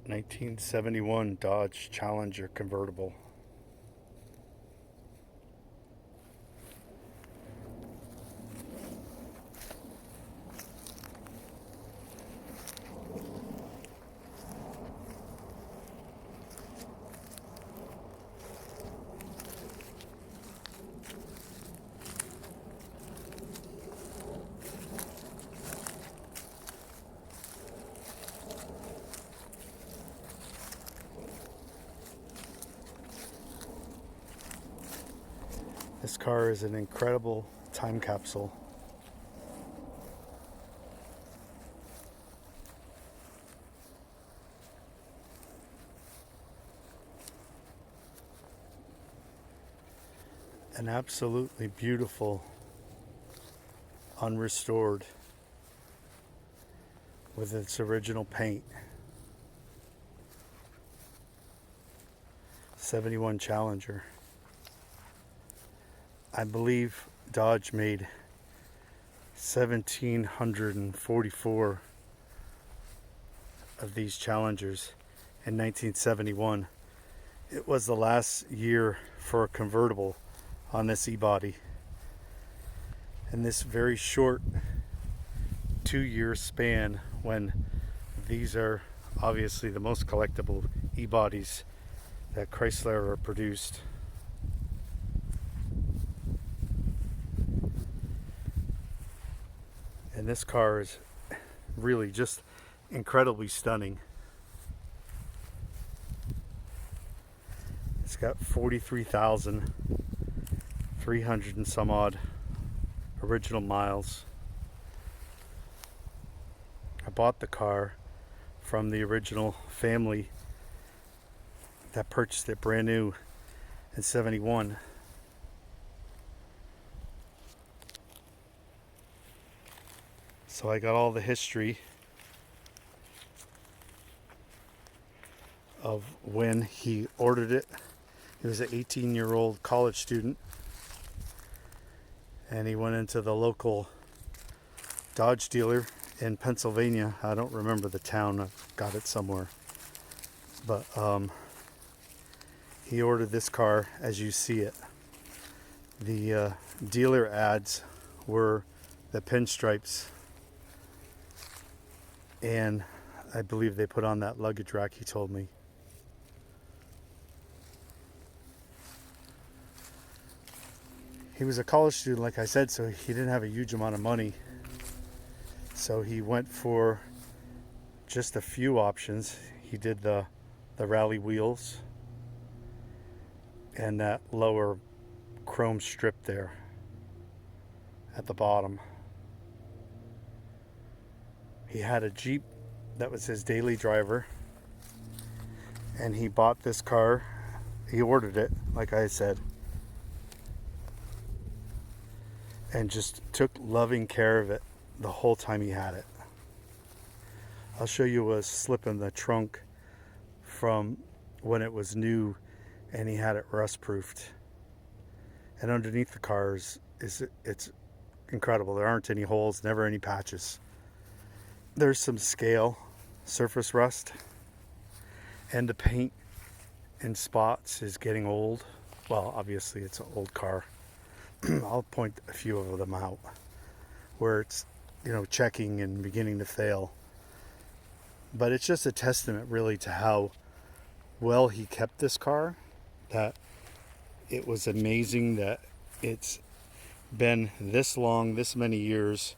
1971 Dodge Challenger Convertible. This car is an incredible time capsule. An absolutely beautiful, unrestored, with its original paint. 71 Challenger. I believe Dodge made 1,744 of these Challengers in 1971. It was the last year for a convertible on this e-body. In this very short 2-year span, when these are obviously the most collectible e-bodies that Chrysler are produced. And this car is really just incredibly stunning. It's got 43,300 and some odd original miles. I bought the car from the original family that purchased it brand new in 71. So I got all the history of when he ordered it. He was an 18-year-old college student, and he went into the local Dodge dealer in Pennsylvania. I don't remember the town. I've got it somewhere. But he ordered this car as you see it. The dealer ads were the pinstripes, and I believe they put on that luggage rack, he told me. He was a college student, like I said, so he didn't have a huge amount of money. So he went for just a few options. He did the rally wheels and that lower chrome strip there at the bottom. He had a Jeep that was his daily driver, and he bought this car. He ordered it, like I said, and just took loving care of it the whole time he had it. I'll show you a slip in the trunk from when it was new and he had it rust proofed. And underneath the cars it's incredible. There aren't any holes, never any patches. There's some scale surface rust, and the paint in spots is getting old. Well, obviously it's an old car. I'll point a few of them out where it's, checking and beginning to fail. But it's just a testament really to how well he kept this car, that it was amazing that it's been this long, this many years.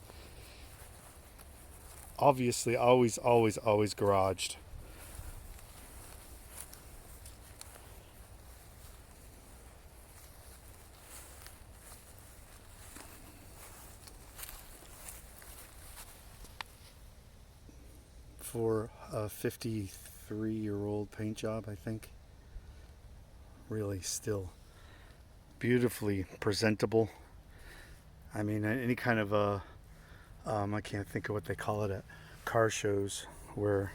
Obviously always garaged. For a 53-year-old paint job, I think. Really still beautifully presentable. I mean, any kind of I can't think of what they call it at car shows, where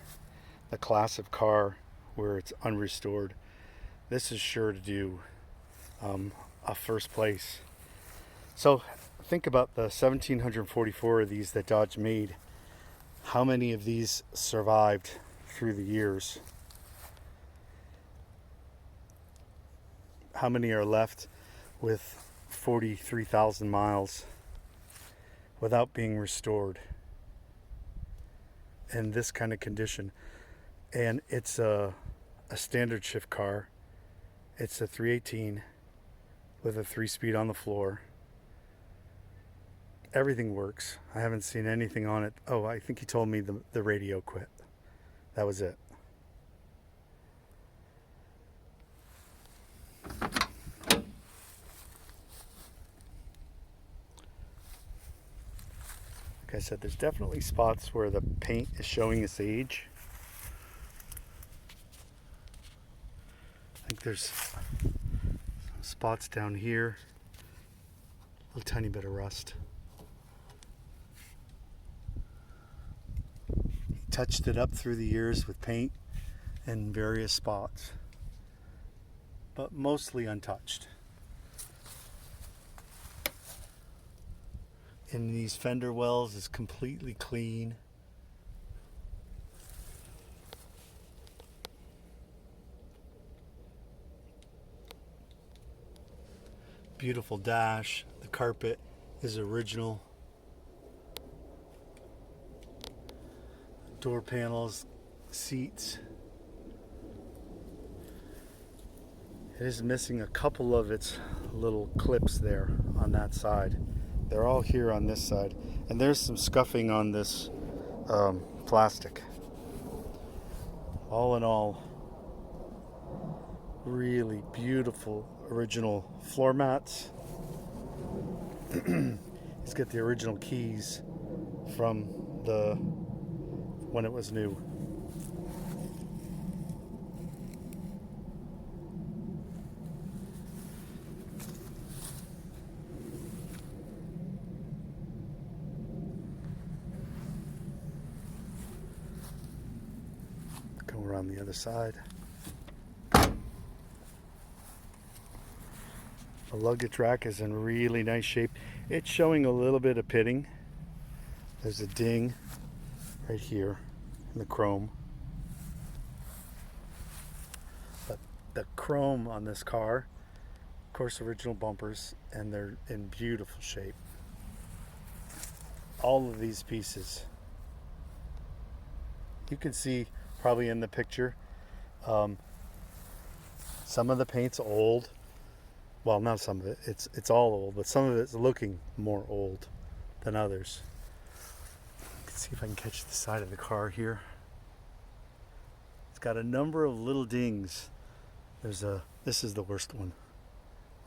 the class of car where it's unrestored. This is sure to do a first place. So think about the 1,744 of these that Dodge made. How many of these survived through the years? how many are left with 43,000 miles without being restored in this kind of condition. And it's a standard shift car. It's a 318 with a 3-speed on the floor. Everything works. I haven't seen anything on it. Oh, I think he told me the radio quit. That was it. Like I said, there's definitely spots where the paint is showing its age. I think there's some spots down here. A tiny bit of rust. He touched it up through the years with paint in various spots, but mostly untouched. And these fender wells is completely clean. Beautiful dash. The carpet is original. Door panels, seats. It is missing a couple of its little clips there on that side. They're all here on this side. And there's some scuffing on this plastic. All in all, really beautiful original floor mats. He's got the original keys from when it was new. Go around the other side. The luggage rack is in really nice shape. It's showing a little bit of pitting. There's a ding right here in the chrome. But the chrome on this car, of course, original bumpers, and they're in beautiful shape. All of these pieces. You can see probably in the picture, some of the paint's old. Well, not some of it. It's all old, but some of it's looking more old than others. Let's see if I can catch the side of the car here. It's got a number of little dings. This is the worst one,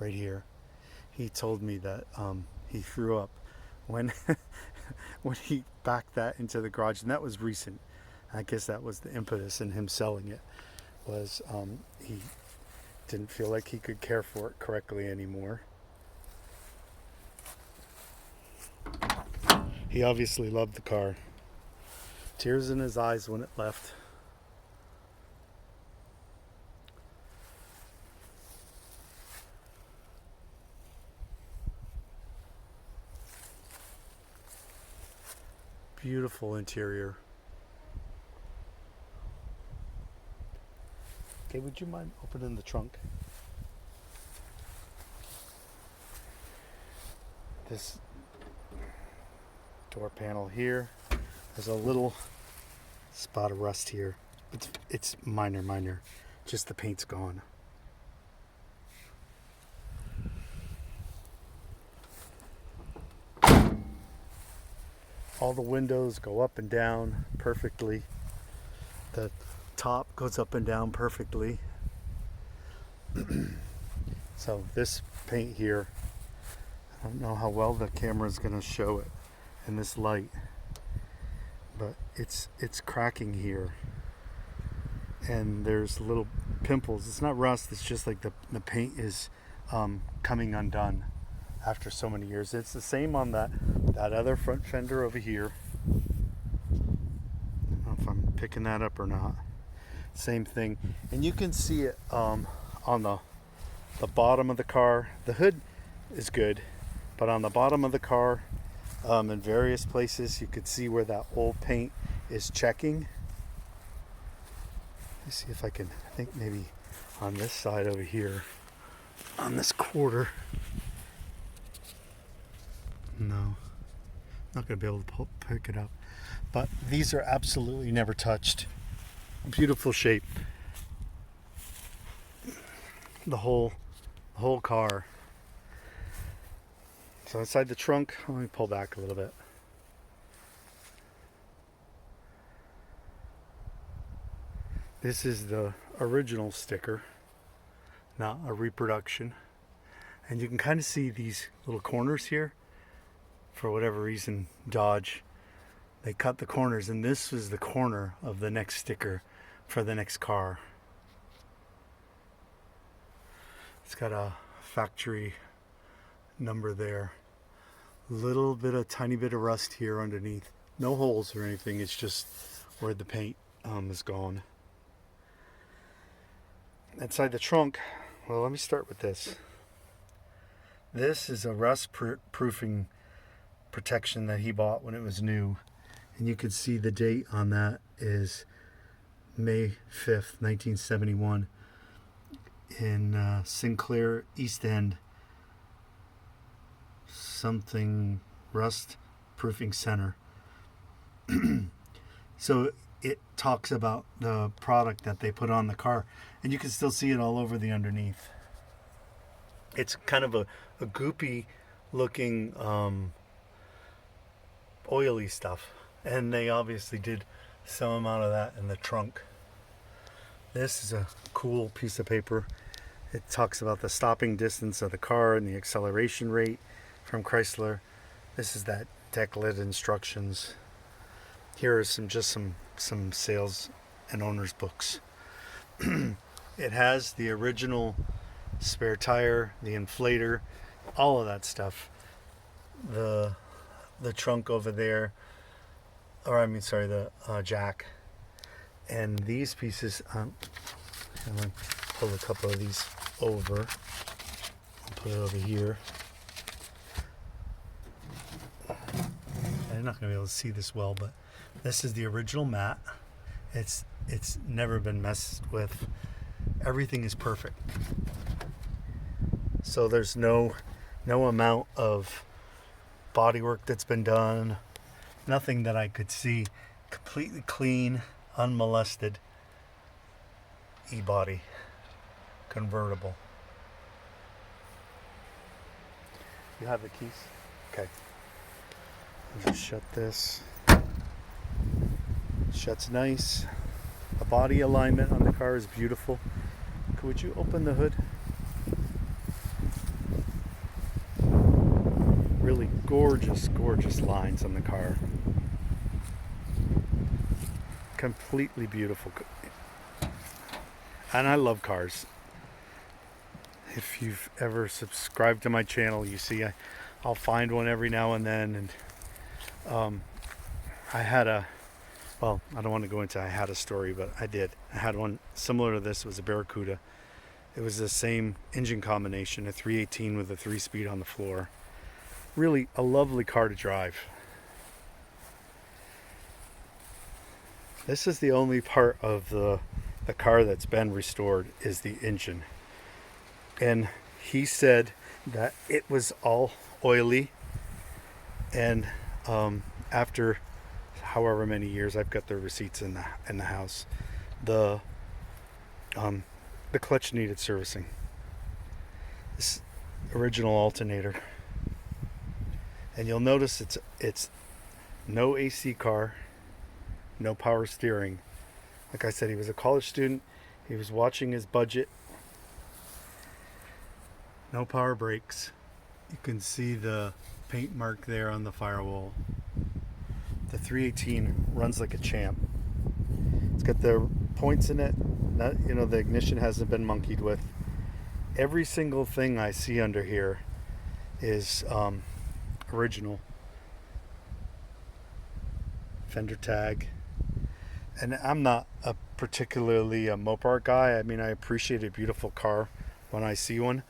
right here. He told me that he threw up when when he backed that into the garage, and that was recent. I guess that was the impetus in him selling it. Was he didn't feel like he could care for it correctly anymore. He obviously loved the car. Tears in his eyes when it left. Beautiful interior. Okay, would you mind opening the trunk? This door panel here, there's a little spot of rust here. It's minor. Just the paint's gone. All the windows go up and down perfectly. The top goes up and down perfectly. So this paint here, I don't know how well the camera is going to show it in this light, but it's cracking here, and there's little pimples. It's not rust, it's just like the paint is coming undone after so many years. It's the same on that other front fender over here. I don't know if I'm picking that up or not. Same thing, and you can see it on the bottom of the car. The hood is good, but on the bottom of the car, in various places, you could see where that old paint is checking. Let me see if I think maybe on this side over here, on this quarter. No, not gonna be able to pick it up. But these are absolutely never touched. Beautiful shape. The whole car. So inside the trunk, let me pull back a little bit. This is the original sticker, not a reproduction. And you can kind of see these little corners here. For whatever reason, Dodge, they cut the corners, and this was the corner of the next sticker for the next car. It's got a factory number there. Little bit of tiny bit of rust here underneath. No holes or anything. It's just where the paint is gone. Inside the trunk, well, let me start with this. This is a rust proofing protection that he bought when it was new, and you can see the date on that is May 5th, 1971 in Sinclair East End something rust proofing center. So it talks about the product that they put on the car, and you can still see it all over the underneath. It's kind of a goopy looking oily stuff, and they obviously did some amount of that in the trunk. This is a cool piece of paper. It talks about the stopping distance of the car and the acceleration rate from Chrysler. This is that deck lid instructions. Here are some sales and owner's books. It has the original spare tire, the inflator, all of that stuff. The trunk over there, or I mean, sorry, the jack. And these pieces, I'm going to pull a couple of these over. I'll put it over here. I'm not going to be able to see this well, but this is the original mat. It's never been messed with. Everything is perfect. So there's no amount of bodywork that's been done. Nothing that I could see. Completely clean, unmolested e-body convertible. You have the keys? Okay. I'll just shut this. Shuts nice. The body alignment on the car is beautiful. Would you open the hood? Really gorgeous, gorgeous lines on the car. Completely beautiful. And I love cars. If you've ever subscribed to my channel, you see I'll find one every now and then. And I had a, well, I don't want to go into I had a story, but I did. I had one similar to this. It was a Barracuda. It was the same engine combination, a 318 with a 3-speed on the floor. Really a lovely car to drive. This is the only part of the car that's been restored is the engine. And he said that it was all oily, and after however many years, I've got the receipts in the house, the clutch needed servicing. This original alternator, and you'll notice it's no AC car, no power steering. Like I said, he was a college student. He was watching his budget. No power brakes. You can see the paint mark there on the firewall. The 318 runs like a champ. It's got the points in it. That, the ignition hasn't been monkeyed with. Every single thing I see under here is original. Fender tag. And I'm not particularly a Mopar guy. I mean, I appreciate a beautiful car when I see one.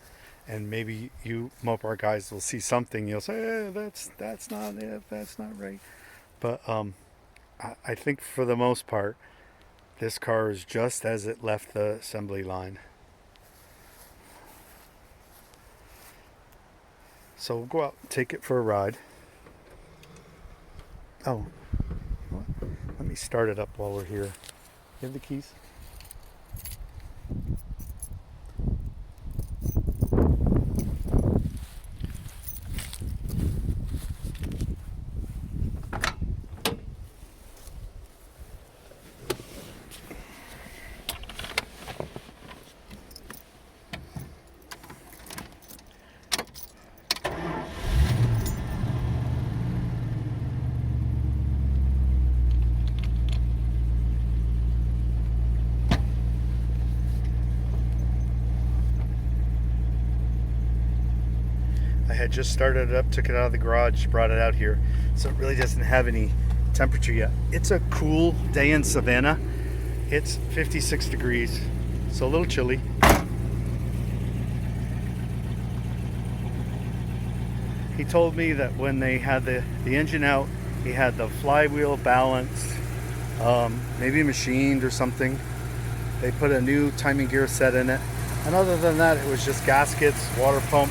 And maybe you Mopar guys will see something. You'll say, hey, that's not it. That's not right. But I think for the most part, this car is just as it left the assembly line. So we'll go out and take it for a ride. Oh, let me start it up while we're here. You have the keys? I had just started it up, took it out of the garage, brought it out here. So it really doesn't have any temperature yet. It's a cool day in Savannah. It's 56 degrees, so a little chilly. He told me that when they had the engine out, he had the flywheel balanced, maybe machined or something. They put a new timing gear set in it. And other than that, it was just gaskets, water pump.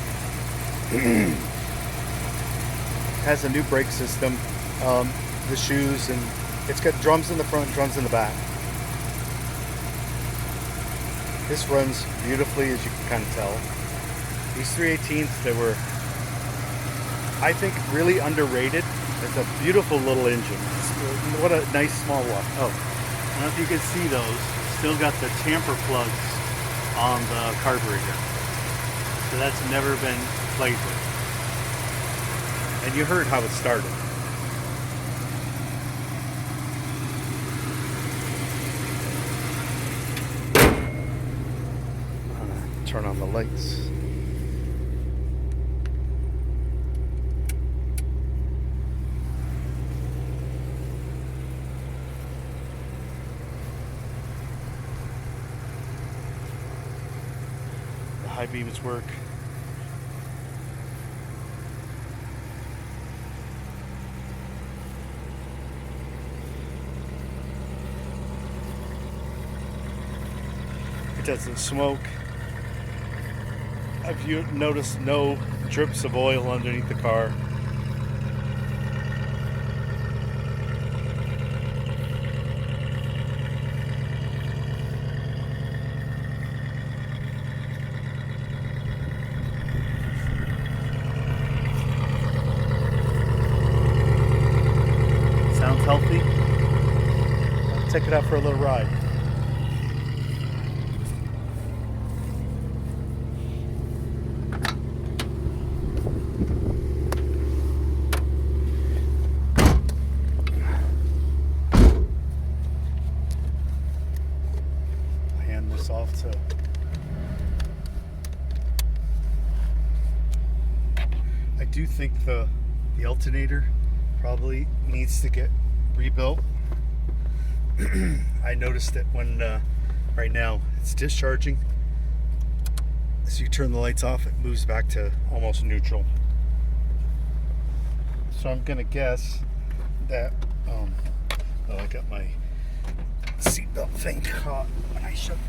Has a new brake system, the shoes, and it's got drums in the front, drums in the back. This runs beautifully, as you can kind of tell. These 318s, they were, I think, really underrated. It's a beautiful little engine. What a nice small one. Oh, I don't know if you can see those. Still got the tamper plugs on the carburetor. So that's never been played with. And you heard how it started. Turn on the lights. The high beams work. It doesn't smoke. Have you noticed no drips of oil underneath the car? Sounds healthy. I'll take it out for a little ride. Off to I do think the alternator probably needs to get rebuilt. I noticed it when right now it's discharging. As you turn the lights off, it moves back to almost neutral. So I'm gonna guess that oh, I got my seatbelt thing caught when I shook it.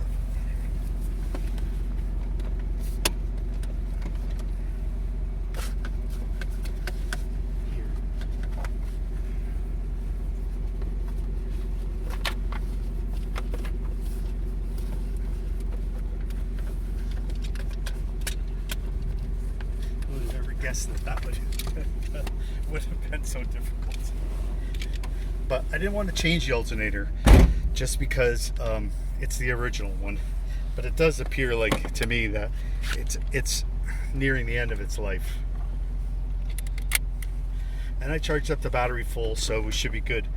Guess that would have been so difficult, but I didn't want to change the alternator just because it's the original one, but it does appear like to me that it's nearing the end of its life. And I charged up the battery full, so we should be good.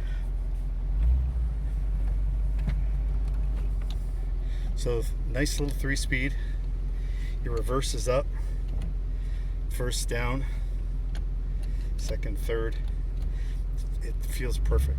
So nice little 3-speed. Your reverse is up. First down, second, third. It feels perfect.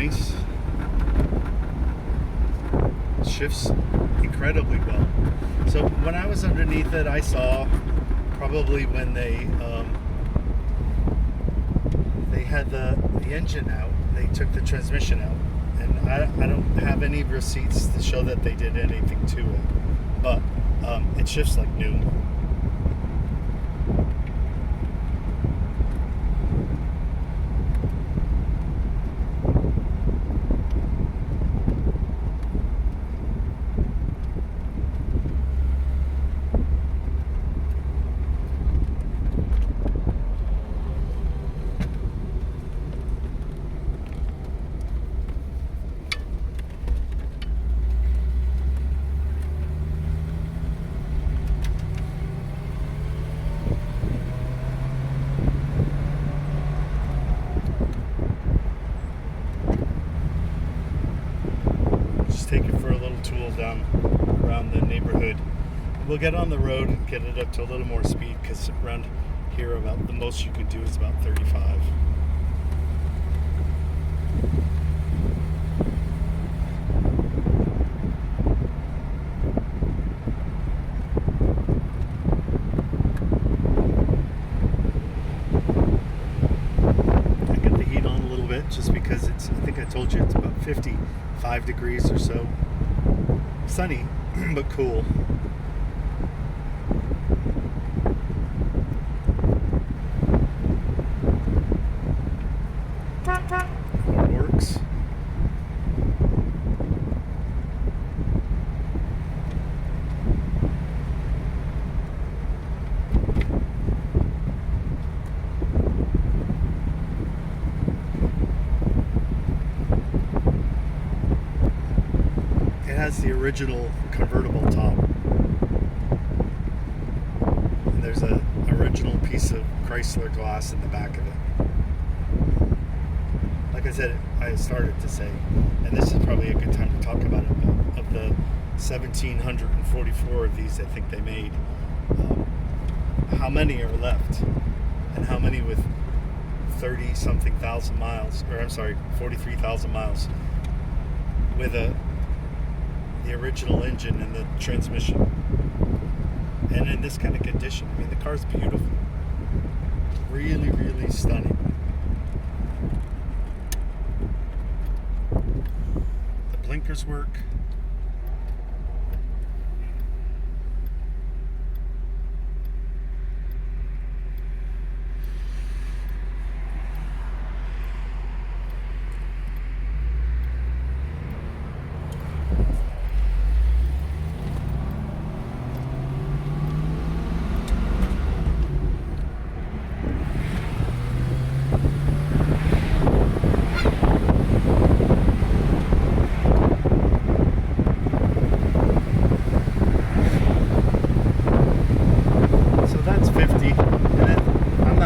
nice. It shifts incredibly well. So when I was underneath it, I saw probably when they had the engine out, they took the transmission out, and I don't have any receipts to show that they did anything to it, but it shifts like new. Take it for a little tool down around the neighborhood. We'll get on the road and get it up to a little more speed, because around here about the most you can do is about 35. I get the heat on a little bit just because I think I told you it's about 55 degrees or so. Sunny, but cool. It works. It has the original convertible top, and there's a original piece of Chrysler glass in the back of it. Like I said, I started to say, and this is probably a good time to talk about it, but of the 1,744 of these I think they made, how many are left, and how many with 30-something thousand miles, or I'm sorry, 43,000 miles with the original engine and the transmission, and in this kind of condition. I mean, the car's beautiful, really, really stunning. The blinkers work.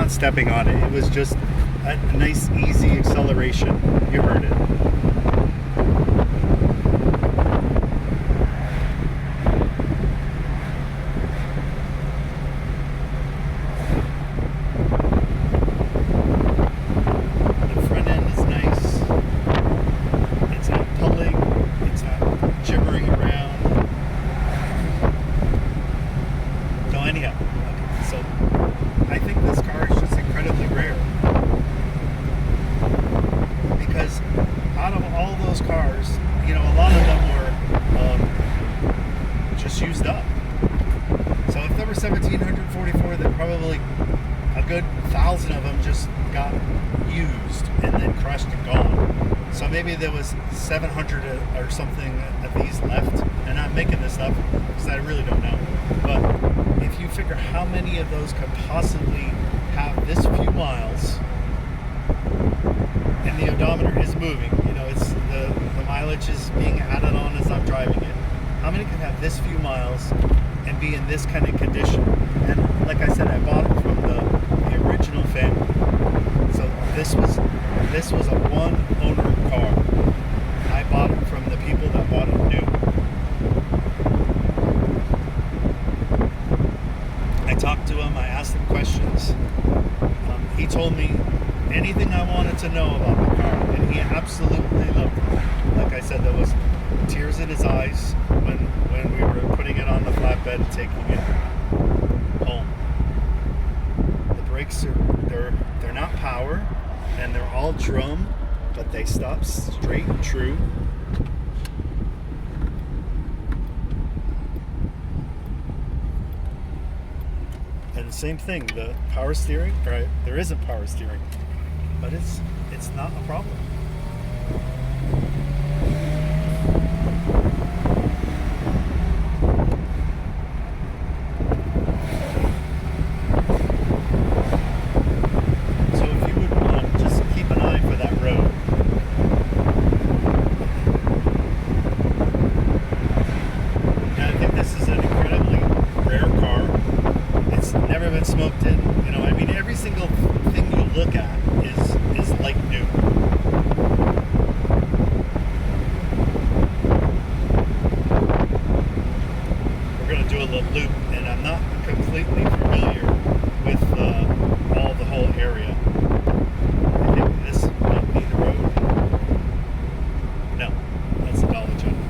Stepping on it. It was just a nice, easy acceleration. You heard it. The front end is nice. It's not pulling. It's not gibbering around. So anyhow, so I think this car is just incredibly rare, because out of all those cars, you know, a lot of them were just used up. So if there were 1,744, then probably a good 1,000 of them just got used and then crushed and gone. So maybe there was 700 or something of these left, and I'm making this up because I really don't know. But if you figure how many of those could possibly have this few miles, and the odometer is moving, you know, it's the mileage is being added on as I'm driving it. How many can have this few miles and be in this kind of condition? And like I said, I bought it from the original family. So this was a one owner car. I bought it from the people that bought it new. I talked to him, I asked him questions. He told me anything I wanted to know about the car, and he absolutely said there was tears in his eyes when we were putting it on the flatbed and taking it home. The brakes they're not power, and they're all drum, but they stop straight and true. And the same thing, the power steering, right? There isn't power steering, but it's not a problem. So if you would just keep an eye for that road. And I think this is an incredibly rare car. It's never been smoked in. You know, I mean, every single thing you look at is like new. We're going to do a little loop, and I'm not completely familiar with the whole area. I think this might be the road. No, that's the Dollar General.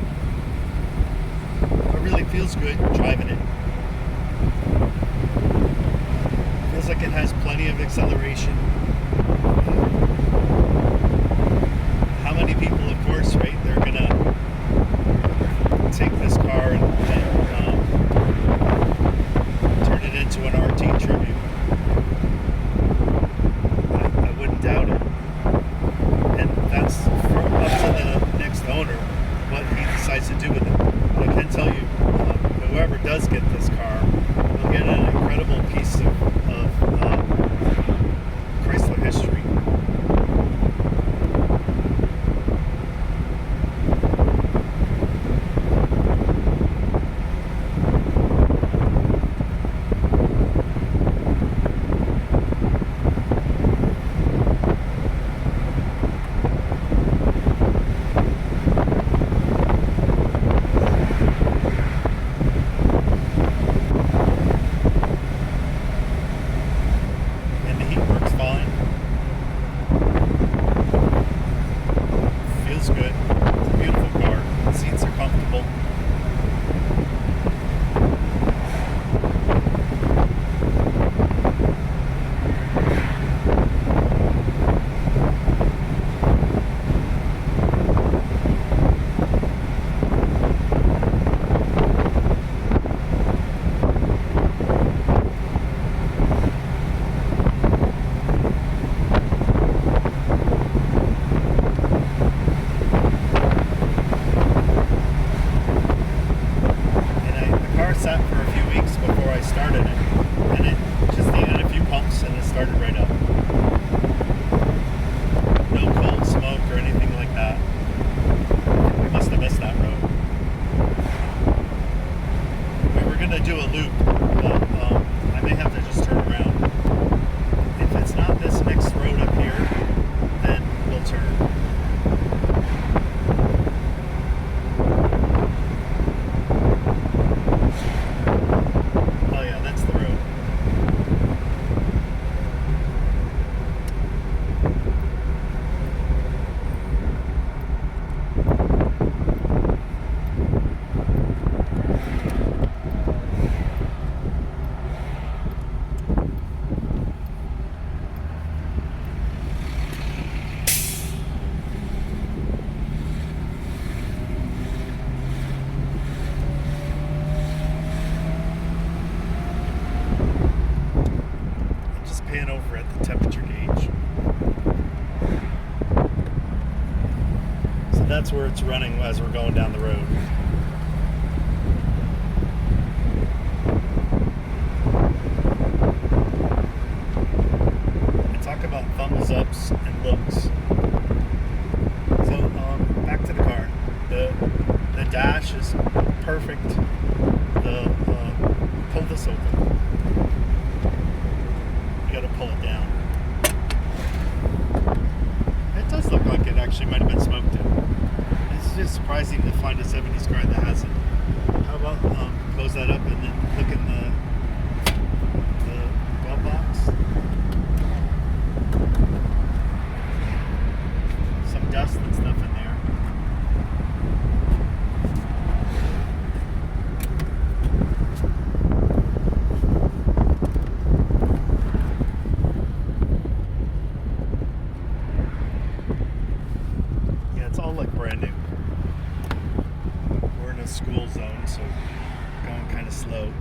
It really feels good driving it. Feels like it has plenty of acceleration. How many people, of course, right? They're gonna take this car and turn it into an RT tribute. I wouldn't doubt it. And that's up to the next owner what he decides to do with it. But I can tell you, whoever does get this car will get an incredible piece of Chrysler history. That's where it's running as we're going down the road. And talk about thumbs ups and looks. So back to the car. The dash is perfect. Pull this open. You got to pull it down. It does look like it actually might have been smoked in. It's just surprising to find a 70s car that hasn't. How about close that up and then look in the glove box. Some dust and stuff in there. school zone, so going kind of slow.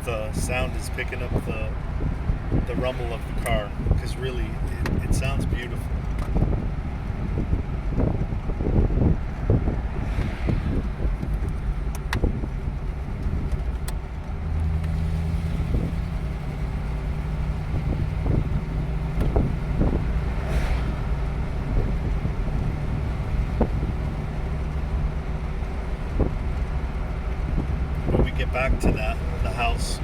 The sound is picking up the rumble of the car, because really it sounds beautiful. When we get back to the house,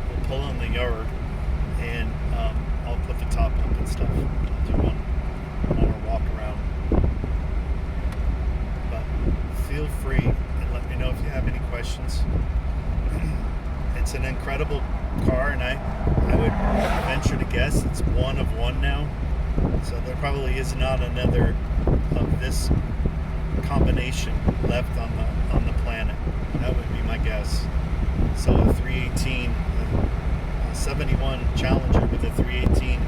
we'll pull in the yard, and I'll put the top up and stuff. I'll do one more walk around. But feel free and let me know if you have any questions. It's an incredible car, and I would venture to guess it's one of one now. So there probably is not another of this combination left on the planet. That would be my guess. So a 318, a 71 Challenger with a 318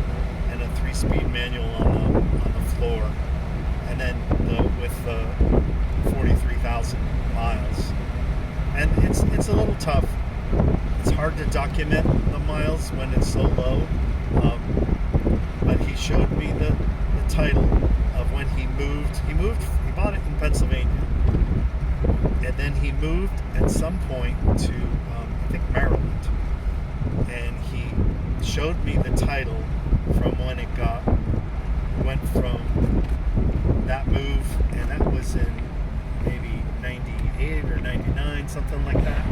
and a 3-speed manual on the floor, and then with 43,000 miles. And it's a little tough. It's hard to document the miles when it's so low. But he showed me the title of when he moved. He bought it in Pennsylvania, and then he moved at some point to I think Maryland, and he showed me the title from when it went from that move, and that was in maybe 98 or 99, something like that,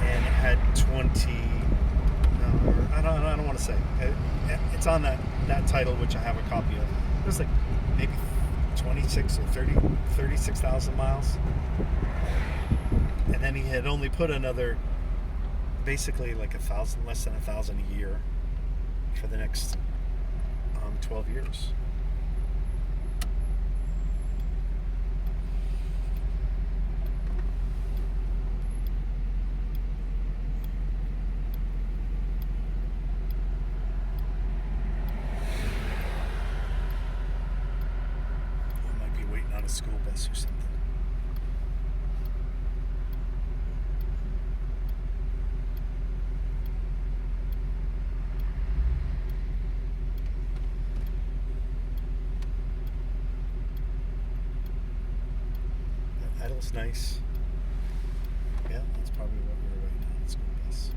and it had 20, no, I don't want to say, it's on that title, which I have a copy of. It was like maybe 26 or 36,000 miles. And then he had only put another, basically like less than 1,000 a year for the next 12 years. I might be waiting on a school bus or something. Idle's nice. Yeah, that's probably what we were waiting on. Let's go bus.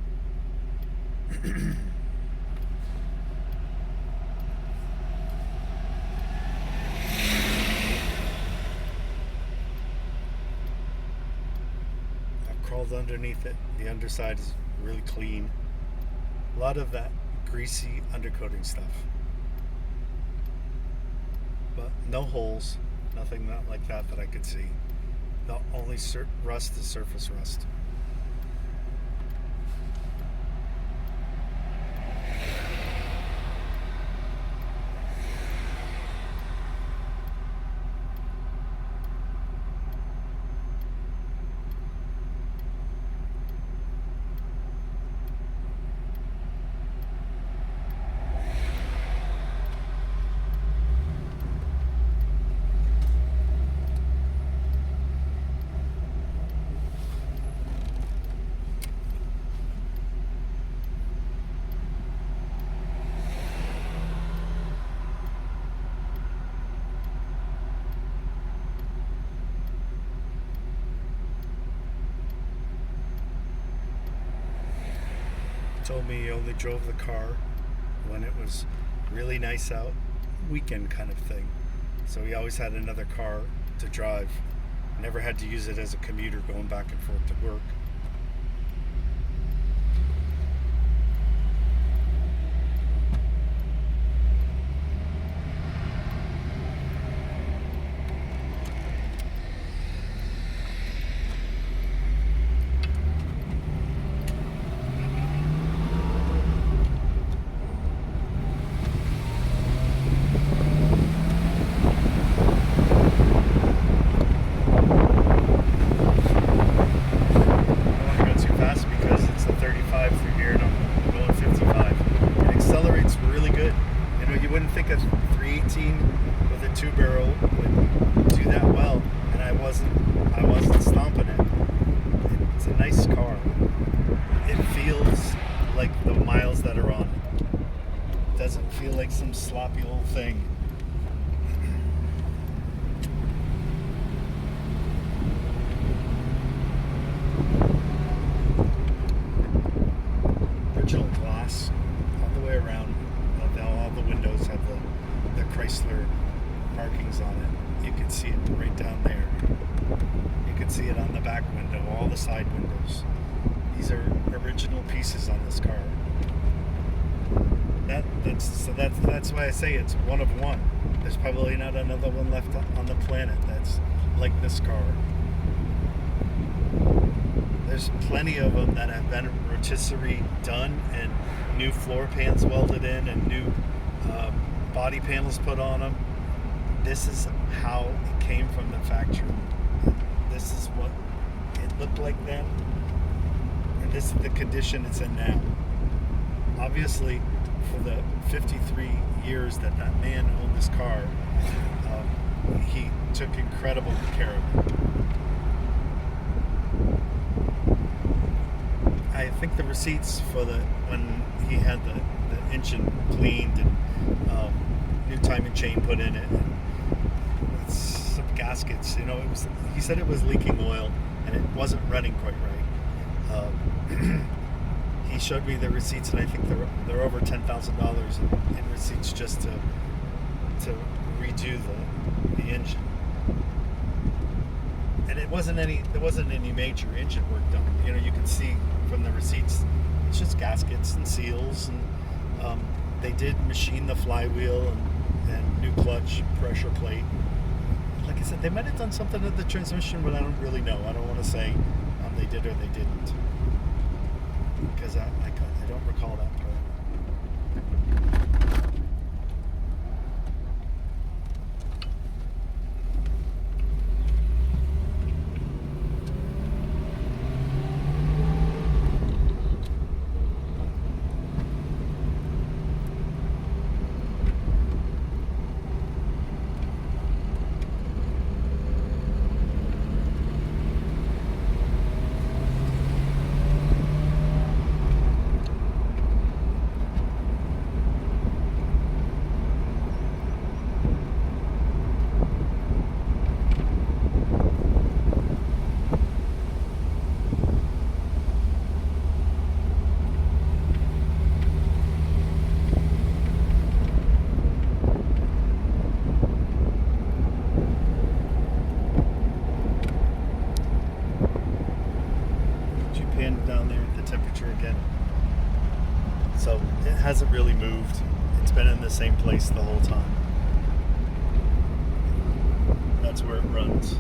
I've crawled underneath it. The underside is really clean. A lot of that greasy undercoating stuff. But no holes. Nothing like that I could see. The only rust is surface rust. Told me he only drove the car when it was really nice out, weekend kind of thing. So he always had another car to drive. Never had to use it as a commuter going back and forth to work. miles that are on it. It doesn't feel like some sloppy old thing. Original glass all the way around. All the windows have the Chrysler markings on it. You can see it right down there. You can see it on the back window, all the side windows. These are original pieces on this car. That's why I say it's one of one. There's probably not another one left on the planet that's like this car. There's plenty of them that have been rotisserie done and new floor pans welded in and new body panels put on them. This is how it came from the factory. This is what it looked like then, and this is the condition it's in now. Obviously, for the 53 years that man owned this car, he took incredible care of it. I think the receipts for when he had the engine cleaned and new timing chain put in it, and some gaskets. He said it was leaking oil and it wasn't running quite right. He showed me the receipts, and I think they're over $10,000 in receipts just to redo the engine. And there wasn't any major engine work done. You can see from the receipts, it's just gaskets and seals, and they did machine the flywheel and new clutch pressure plate. Like I said, they might have done something to the transmission, but I don't really know. I don't want to say they did or they didn't, because I don't recall that part. Down there at the temperature again, so it hasn't really moved. It's been in the same place the whole time. That's where it runs.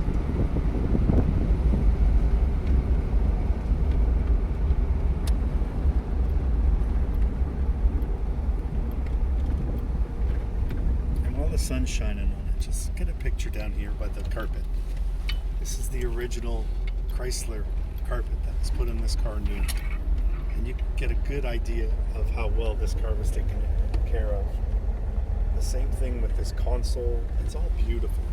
And while the sun's shining on it, just get a picture down here by the carpet. This is the original Chrysler carpet that was put in this car new, and you get a good idea of how well this car was taken care of. The same thing with this console. It's all beautiful.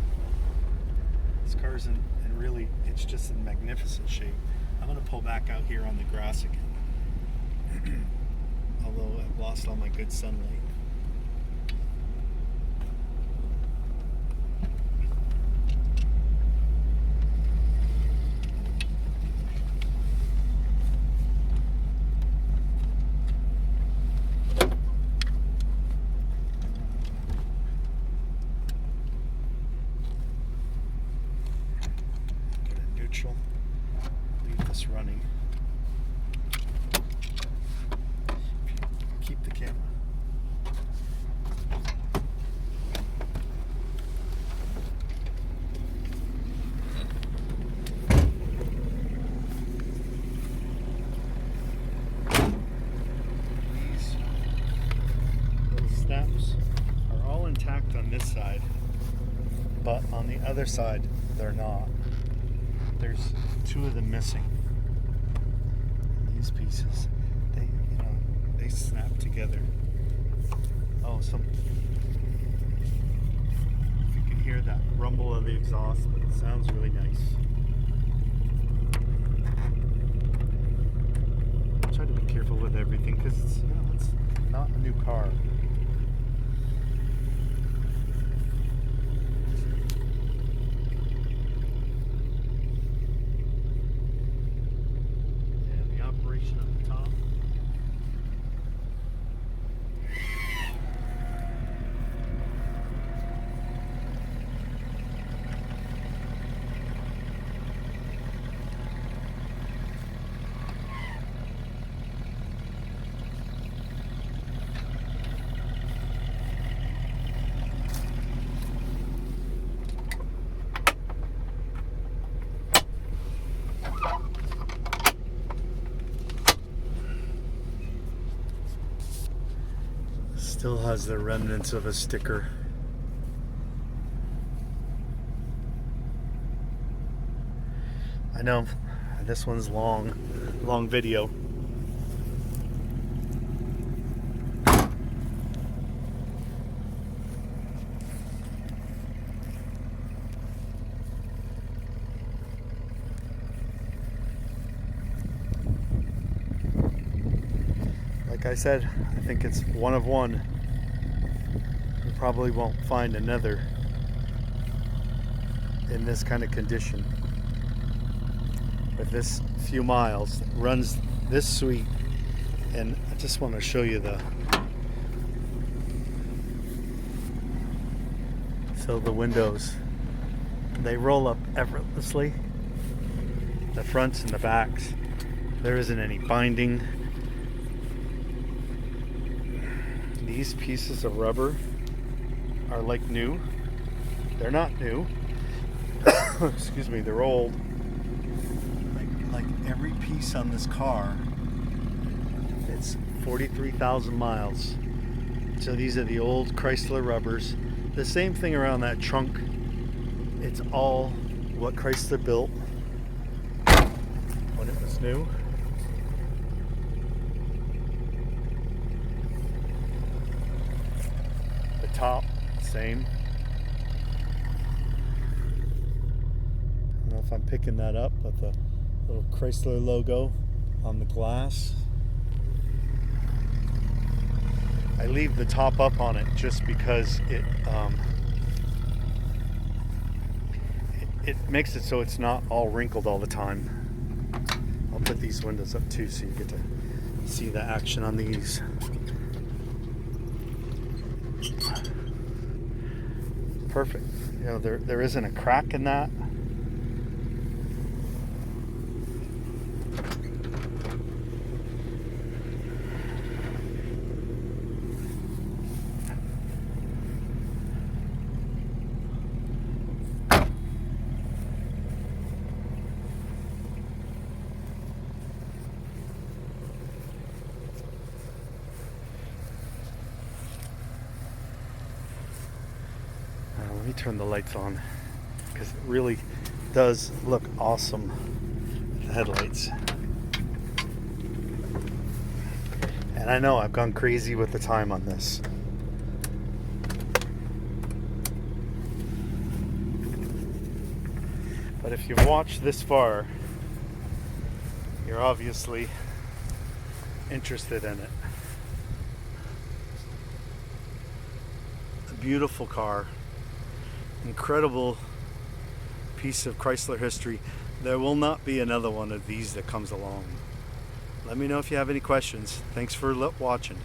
This car's in really, it's just in magnificent shape. I'm going to pull back out here on the grass again, although I've lost all my good sunlight. Leave this running. Keep the camera. These little snaps are all intact on this side, but on the other side they're not. There's two of them missing. These pieces, they snap together. Oh, if you can hear that rumble of the exhaust, but it sounds really nice. Try to be careful with everything, because Still has the remnants of a sticker. I know this one's long video. Like I said, I think it's one of one. We probably won't find another in this kind of condition. With this few miles, runs this sweet. And I just want to show you the windows. They roll up effortlessly. The fronts and the backs. There isn't any binding. These pieces of rubber are like new. They're not new. Excuse me, they're old. Like every piece on this car, it's 43,000 miles. So these are the old Chrysler rubbers. The same thing around that trunk. It's all what Chrysler built when it was new. The top, same. I don't know if I'm picking that up, but the little Chrysler logo on the glass. I leave the top up on it just because it makes it so it's not all wrinkled all the time. I'll put these windows up too so you get to see the action on these. Perfect. You know, there isn't a crack in that. Let me turn the lights on because it really does look awesome with the headlights. And I know I've gone crazy with the time on this. But if you've watched this far, you're obviously interested in it. A beautiful car. Incredible piece of Chrysler history. There will not be another one of these that comes along. Let me know if you have any questions. Thanks for watching.